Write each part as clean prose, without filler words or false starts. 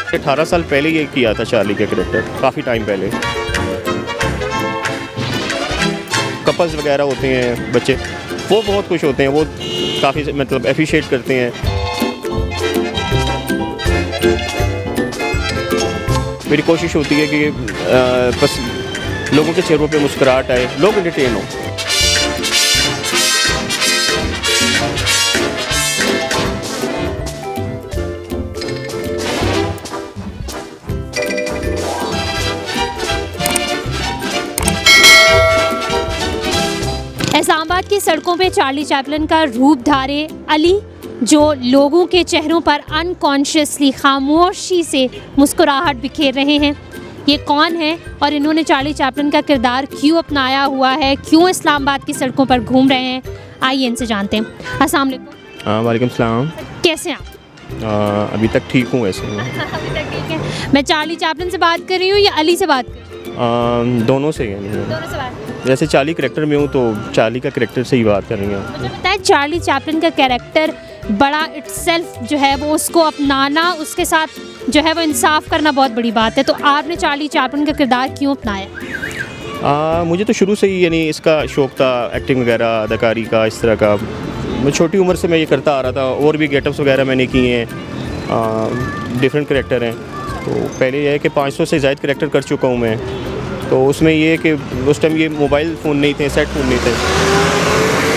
18 साल पहले ये किया था चार्ली का कैरेक्टर, काफ़ी टाइम पहले। कपल्स वगैरह होते हैं बच्चे, वो बहुत खुश होते हैं, वो काफ़ी मतलब एप्रिशिएट करते हैं। मेरी कोशिश होती है कि बस लोगों के चेहरों पे मुस्कुराहट आए, लोग एंटरटेन हों। इस्लामाबाद की सड़कों पे चार्ली चैपलिन का रूप धारे अली, जो लोगों के चेहरों पर अनकॉन्शियसली खामोशी से मुस्कुराहट बिखेर रहे हैं। ये कौन है और इन्होंने चार्ली चैपलिन का किरदार क्यों अपनाया हुआ है, क्यों इस्लामाबाद की सड़कों पर घूम रहे हैं, आइए इनसे जानते हैं। अस्सलाम वालेकुम। वालेकुम सलाम। कैसे हैं आप? अभी तक ठीक हूँ वैसे। अभी तक ठीक है। मैं चार्ली चैपलिन से बात कर रही हूँ या अली से बात कर रही हूँ? दोनों से हैं। दोनों से बात। जैसे चार्ली करेक्टर में हूँ तो चार्ली का करेक्टर से ही बात करेंगे। मुझे बताएं, चार्ली चैपलिन का कैरेक्टर बड़ा इटसेल्फ जो है वो उसको अपनाना, उसके साथ जो है वो इंसाफ करना बहुत बड़ी बात है। तो आपने चार्ली चैपलिन का किरदार क्यों अपनाया? मुझे तो शुरू से ही यानी इसका शौक़ था, एक्टिंग वगैरह, अदाकारी का, इस तरह का। मैं छोटी उम्र से मैं ये करता आ रहा था, और भी गेटअप्स वगैरह मैंने किए हैं, डिफरेंट करेक्टर हैं। तो पहले यह है कि 500 से ज़ायद करेक्टर कर चुका हूँ मैं। तो उसमें ये है कि उस टाइम ये मोबाइल फ़ोन नहीं थे, सेट फ़ोन नहीं थे।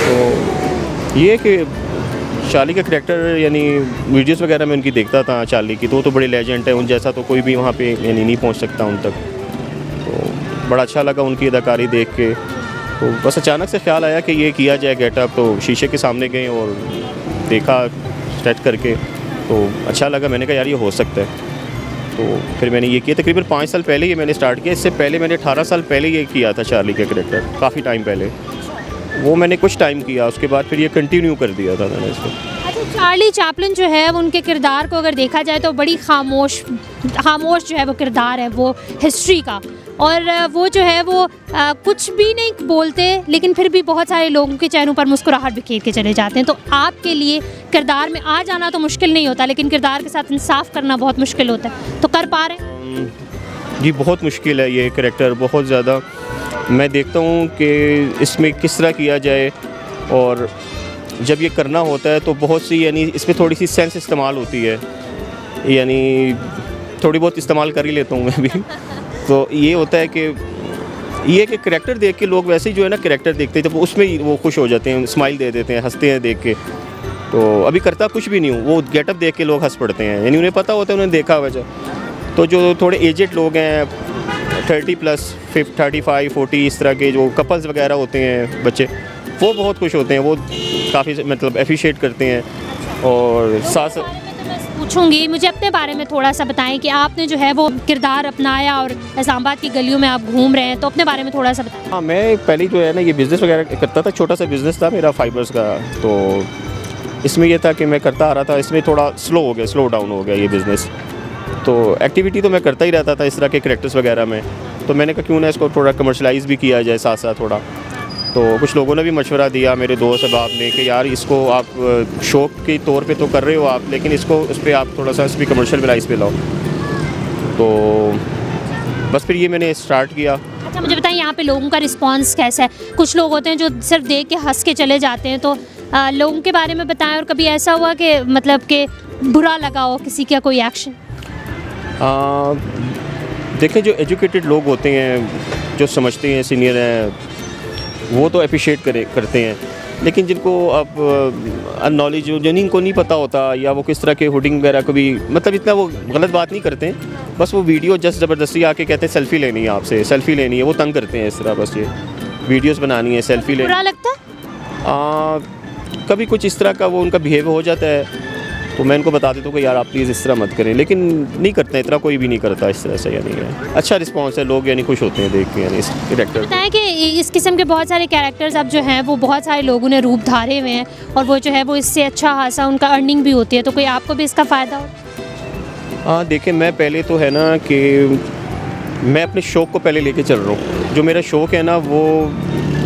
तो ये है कि चार्ली का करेक्टर यानी वीडियोस वगैरह में उनकी देखता था चार्ली की, तो वो तो बड़े लेजेंड है, उन जैसा तो कोई भी वहाँ पे यानी नहीं पहुँच सकता उन तक। तो बड़ा अच्छा लगा उनकी अदाकारी देख के। तो बस अचानक से ख्याल आया कि ये किया जाए गेटअप, तो शीशे के सामने गए और देखा सेट करके, तो अच्छा लगा। मैंने कहा यार ये हो सकता है, तो फिर मैंने ये किया। तकरीबन 5 साल पहले ये मैंने स्टार्ट किया। इससे पहले मैंने 18 साल पहले ये किया था चार्ली का कैरेक्टर, काफ़ी टाइम पहले। वो मैंने कुछ टाइम किया, उसके बाद फिर ये कंटिन्यू कर दिया था मैंने इसको। अच्छा, चार्ली चैपलिन जो है उनके किरदार को अगर देखा जाए तो बड़ी खामोश जो है वो किरदार है वो हिस्ट्री का, और वो जो है वो कुछ भी नहीं बोलते, लेकिन फिर भी बहुत सारे लोगों के चेहरों पर मुस्कुराहट बिखेर के चले जाते हैं। तो आपके लिए किरदार में आ जाना तो मुश्किल नहीं होता, लेकिन किरदार के साथ इंसाफ करना बहुत मुश्किल होता है, तो कर पा रहे हैं? जी बहुत मुश्किल है ये कैरेक्टर, बहुत ज़्यादा। मैं देखता हूँ कि इसमें किस तरह किया जाए, और जब ये करना होता है तो बहुत सी यानी इसमें थोड़ी सी सेंस इस्तेमाल होती है, यानी थोड़ी बहुत इस्तेमाल कर ही लेता हूँ मैं भी। तो ये होता है कि ये कि कैरेक्टर देख के लोग वैसे ही जो है ना कैरेक्टर देखते हैं, जब उसमें ही वो खुश हो जाते हैं, स्माइल दे देते हैं, हंसते हैं देख के। तो अभी करता कुछ भी नहीं हूँ, वो गेटअप देख के लोग हंस पड़ते हैं, यानी उन्हें पता होता है, उन्होंने देखा हुआ। तो जो थोड़े एजेड लोग हैं, 30+, 35, 40 इस तरह के जो कपल्स वगैरह होते हैं बच्चे, वो बहुत खुश होते हैं, वो काफ़ी मतलब एप्रिशिएट करते हैं। और साथ पूछूंगी, मुझे अपने बारे में थोड़ा सा बताएं कि आपने जो है वो किरदार अपनाया और इस्लामाबाद की गलियों में आप घूम रहे हैं, तो अपने बारे में थोड़ा सा बताएं। हाँ, मैं पहले जो है ना ये बिज़नेस वगैरह करता था, छोटा सा बिज़नेस था मेरा फाइबर्स का। तो इसमें यह था कि मैं करता आ रहा था, इसमें थोड़ा स्लो डाउन हो गया ये बिज़नेस। तो एक्टिविटी तो मैं करता ही रहता था इस तरह के कैरेक्टर्स वगैरह में। तो मैंने कहा क्यों ना इसको थोड़ा कमर्शलाइज़ भी किया जाए साथ साथ थोड़ा। तो कुछ लोगों ने भी मशवरा दिया, मेरे दोस्त अहबाब ने, कि यार इसको आप शौक़ के तौर पे तो कर रहे हो आप, लेकिन इसको उस पर आप थोड़ा सा भी कमर्शियल वाइज पे लाओ। तो बस फिर ये मैंने स्टार्ट किया। अच्छा, मुझे बताएं यहाँ पे लोगों का रिस्पांस कैसा है? कुछ लोग होते हैं जो सिर्फ देख के हंस के चले जाते हैं, तो लोगों के बारे में बताएं। और कभी ऐसा हुआ कि मतलब कि बुरा लगा हो किसी का कोई एक्शन? देखें, जो एजुकेटेड लोग होते हैं, जो समझते हैं, सीनियर हैं, वो तो अप्रिशिएट करते हैं। लेकिन जिनको अब नॉलेज, जो जिनको नहीं पता होता, या वो किस तरह के हुडिंग वगैरह को भी मतलब इतना वो गलत बात नहीं करते हैं, बस वो वीडियो जस्ट ज़बरदस्ती आके कहते हैं सेल्फ़ी लेनी है आपसे, सेल्फ़ी लेनी है, वो तंग करते हैं इस तरह। बस ये वीडियोस बनानी है, सेल्फ़ी लेनी। बुरा लगता है? कभी कुछ इस तरह का वो उनका बिहेव हो जाता है, तो मैं उनको बता देता हूँ कि यार आप प्लीज़ इस तरह मत करें, लेकिन नहीं करते हैं, इतना कोई भी नहीं करता इस तरह से। यानी अच्छा रिस्पांस है, लोग यानी खुश होते हैं देख के, यानी इस कैरेक्टर। बताएं कि इस किस्म के बहुत सारे कैरेक्टर्स अब जो हैं वो बहुत सारे लोगों ने रूप धारे हुए हैं, और वो जो है वो इससे अच्छा खासा उनका अर्निंग भी होती है, तो कोई आपको भी इसका फ़ायदा हो? हाँ, देखिए, मैं पहले तो है ना कि मैं अपने शौक़ को पहले लेके चल रहा हूँ। जो मेरा शौक़ है ना, वो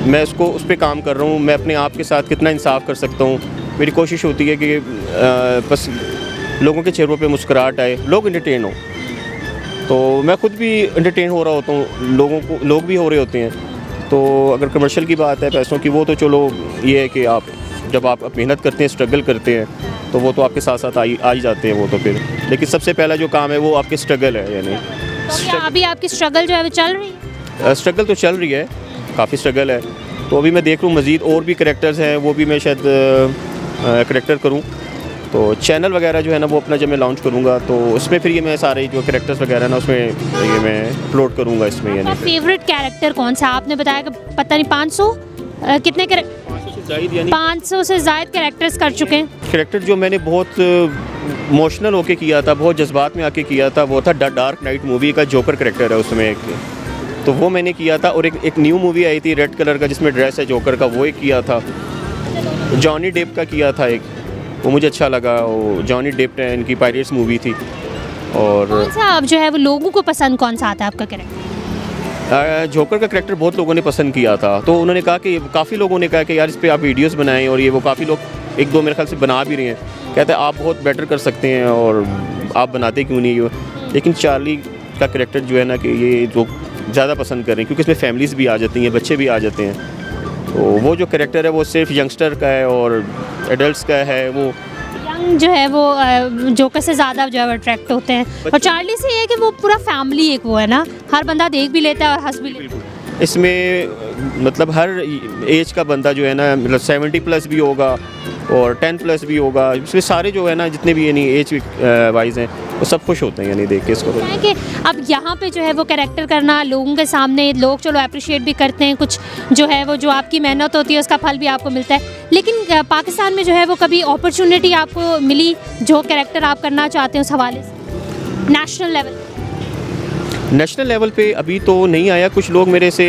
मैं उसको उस पर काम कर रहा हूँ। मैं अपने आप के साथ कितना इंसाफ कर सकता हूँ, मेरी कोशिश होती है कि बस लोगों के चेहरों पे मुस्कुराहट आए, लोग एंटरटेन हों। तो मैं खुद भी एंटरटेन हो रहा होता हूँ, लोग भी हो रहे होते हैं। तो अगर कमर्शियल की बात है पैसों की, वो तो चलो ये है कि आप जब आप मेहनत करते हैं, स्ट्रगल करते हैं, तो वो तो आपके साथ साथ आ ही जाते हैं वो तो फिर। लेकिन सबसे पहला जो काम है वो आपकी स्ट्रगल है, यानी तो अभी आपकी स्ट्रगल जो है वो चल रही है? स्ट्रगल तो चल रही है, काफ़ी स्ट्रगल है। तो अभी मैं देख रहा हूँ मज़ीद और भी करैक्टर्स हैं, वो भी मैं शायद करैक्टर करूँ। तो चैनल वगैरह जो है ना वो अपना जब मैं लॉन्च करूँगा तो उसमें फिर ये मैं सारे जो करैक्टर्स वगैरह ना उसमें ये मैं अपलोड करूँगा इसमें। यानी फेवरेट कैरेक्टर कौन सा? आपने बताया कि पता नहीं 500 कितने 500 से ज़ायद कैरेक्टर्स कर चुके हैं। करैक्टर जो मैंने बहुत इमोशनल होके किया था, बहुत जज्बात में आके किया था, वो था डार्क नाइट मूवी का जोकर करैक्टर है उसमें एक, तो वो मैंने किया था। और एक न्यू मूवी आई थी रेड कलर का जिसमें ड्रेस है जोकर का, वो एक किया था। जॉनी डेप का किया था एक, वो मुझे अच्छा लगा। वो जॉनी डेप ने इनकी पायरेट्स मूवी थी। और कौन सा अब जो है वो लोगों को पसंद कौन सा आता है आपका कैरेक्टर? जोकर का करैक्टर बहुत लोगों ने पसंद किया था, तो उन्होंने कहा कि काफ़ी लोगों ने कहा कि यार इस पर आप वीडियोस बनाएं, और ये वो काफ़ी लोग एक दो मेरे ख्याल से बना भी रहे हैं। कहते हैं आप बहुत बेटर कर सकते हैं और आप बनाते क्यों नहीं हो। लेकिन चार्ली का करैक्टर जो है ना कि ये लोग ज़्यादा पसंद कर रहे हैं क्योंकि इसमें फैमिलीज़ भी आ जाती हैं, बच्चे भी आ जाते हैं। तो वो जो करैक्टर है वो सिर्फ यंगस्टर का है और एडल्ट्स का है। वो यंग जो है वो जोकर से ज़्यादा जो है अट्रैक्ट होते हैं। और चार्ली से ये है कि वो पूरा फैमिली एक वो है ना, हर बंदा देख भी लेता है और हंस भी लेता है। इसमें मतलब हर एज का बंदा जो है ना, मतलब 70 प्लस भी होगा और 10 प्लस भी होगा। इसमें सारे जो है ना जितने भी यानी एज वाइज हैं वो सब खुश होते हैं यानी देख के इसको। है कि अब यहाँ पे जो है वो कैरेक्टर करना लोगों के सामने, लोग चलो अप्रिशिएट भी करते हैं, कुछ जो है वो जो आपकी मेहनत होती है उसका फल भी आपको मिलता है। लेकिन पाकिस्तान में जो है वो कभी अपॉर्चुनिटी आपको मिली जो कैरेक्टर आप करना चाहते हैं उस हवाले से नेशनल लेवल? नेशनल लेवल पे अभी तो नहीं आया। कुछ लोग मेरे से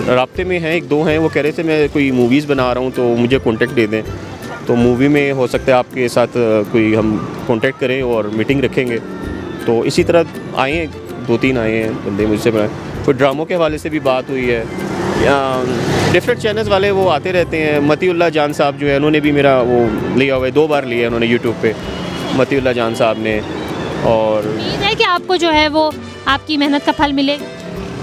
राब्ते में हैं, एक दो हैं, वो कह रहे थे मैं कोई मूवीज़ बना रहा हूँ तो मुझे कॉन्टेक्ट दे दें। तो मूवी में हो सकता है आपके साथ कोई हम कॉन्टेक्ट करें और मीटिंग रखेंगे। तो इसी तरह आए हैं, 2-3 आए हैं बंदे मुझसे। कोई ड्रामों के हवाले से भी बात हुई है। डिफरेंट चैनल्स वाले वो आते रहते हैं। मतीउल्लाह जान साहब जो है उन्होंने भी मेरा वो लिया हुआ है, 2 बार लिया है उन्होंने यूट्यूब पे, मतीउल्लाह जान साहब ने। और उम्मीद है कि आपको जो है वो आपकी मेहनत का फल मिलेगा?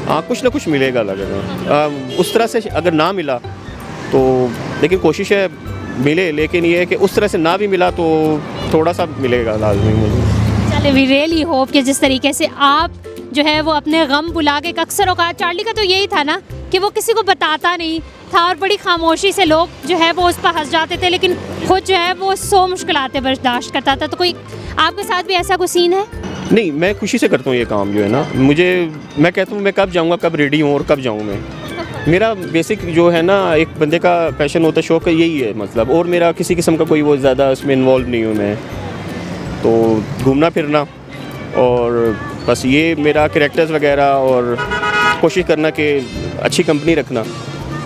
हाँ, कुछ ना कुछ मिलेगा लग रहा है। उस तरह से अगर ना मिला तो, लेकिन कोशिश है मिले, लेकिन ये है कि उस तरह से ना भी मिला तो थोड़ा सा मिलेगा लाजमी मुझे। चले वी रियली होप कि जिस तरीके से आप जो है वो अपने गम भुला के, अक्सर औकात चार्ली का तो यही था ना कि वो किसी को बताता नहीं था और बड़ी खामोशी से लोग जो है वो उस पर हंस जाते थे, लेकिन खुद जो है वो 100 मुश्किलातें बर्दाश्त करता था। तो कोई आपके साथ भी ऐसा कोई सीन है? नहीं, मैं खुशी से करता हूँ ये काम जो है ना। मैं कहता हूँ मैं कब जाऊँगा, कब रेडी हूँ और कब जाऊँ मैं। मेरा बेसिक जो है ना एक बंदे का पैशन होता है, शौक है, यही है मतलब। और मेरा किसी किस्म का कोई वो ज़्यादा उसमें इन्वॉल्व नहीं हूँ मैं। तो घूमना फिरना और बस ये मेरा कैरेक्टर्स वगैरह और कोशिश करना कि अच्छी कंपनी रखना।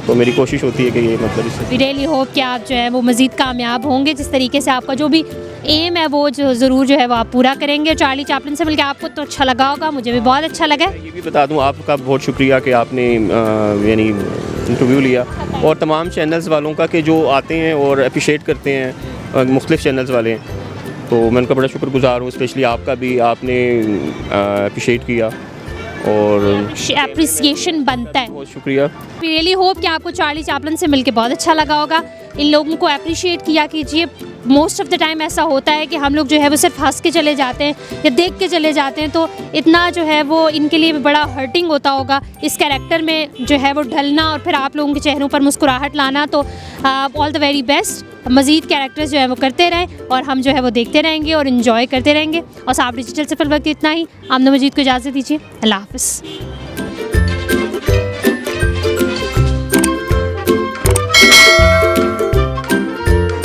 तो मेरी कोशिश होती है कि ये मतलब इससे वी रियली होप कि आप जो है वो मज़ीद कामयाब होंगे। जिस तरीके से आपका जो भी एम है वो जो ज़रूर जो है वो आप पूरा करेंगे। चार्ली चैपलिन से मिलकर आपको तो अच्छा लगा होगा, मुझे भी बहुत अच्छा लगा है। ये भी बता दूं आपका बहुत शुक्रिया कि आपने यानी इंटरव्यू लिया, और तमाम चैनल्स वालों का कि जो आते हैं और अप्रिशिएट करते हैं, मुख्तलिफ चैनल्स वाले, तो मैं उनका बड़ा शुक्रगुजार हूँ। स्पेशली आपका भी, आपने अप्रिशिएट किया और एप्रिसिएशन बनता है। बहुत शुक्रिया। वी रियली होप कि आपको चार्ली चैपलिन से मिलकर बहुत अच्छा लगा होगा। इन लोगों को अप्रिशिएट किया कीजिए। मोस्ट ऑफ द टाइम ऐसा होता है कि हम लोग जो है वो सिर्फ हंस के चले जाते हैं या देख के चले जाते हैं, तो इतना जो है वो इनके लिए बड़ा हर्टिंग होता होगा इस कैरेक्टर में जो है वो ढलना और फिर आप लोगों के चेहरों पर मुस्कुराहट लाना। तो ऑल द वेरी बेस्ट। मज़ीद कैरेक्टर्स जो है वो करते रहें और हम जो है वो देखते रहेंगे और इन्जॉय करते रहेंगे। और साहब डिजिटल से फिलहाल इतना ही। आमना मजीद को इजाज़त दीजिए। अल्लाह हाफ़िज़।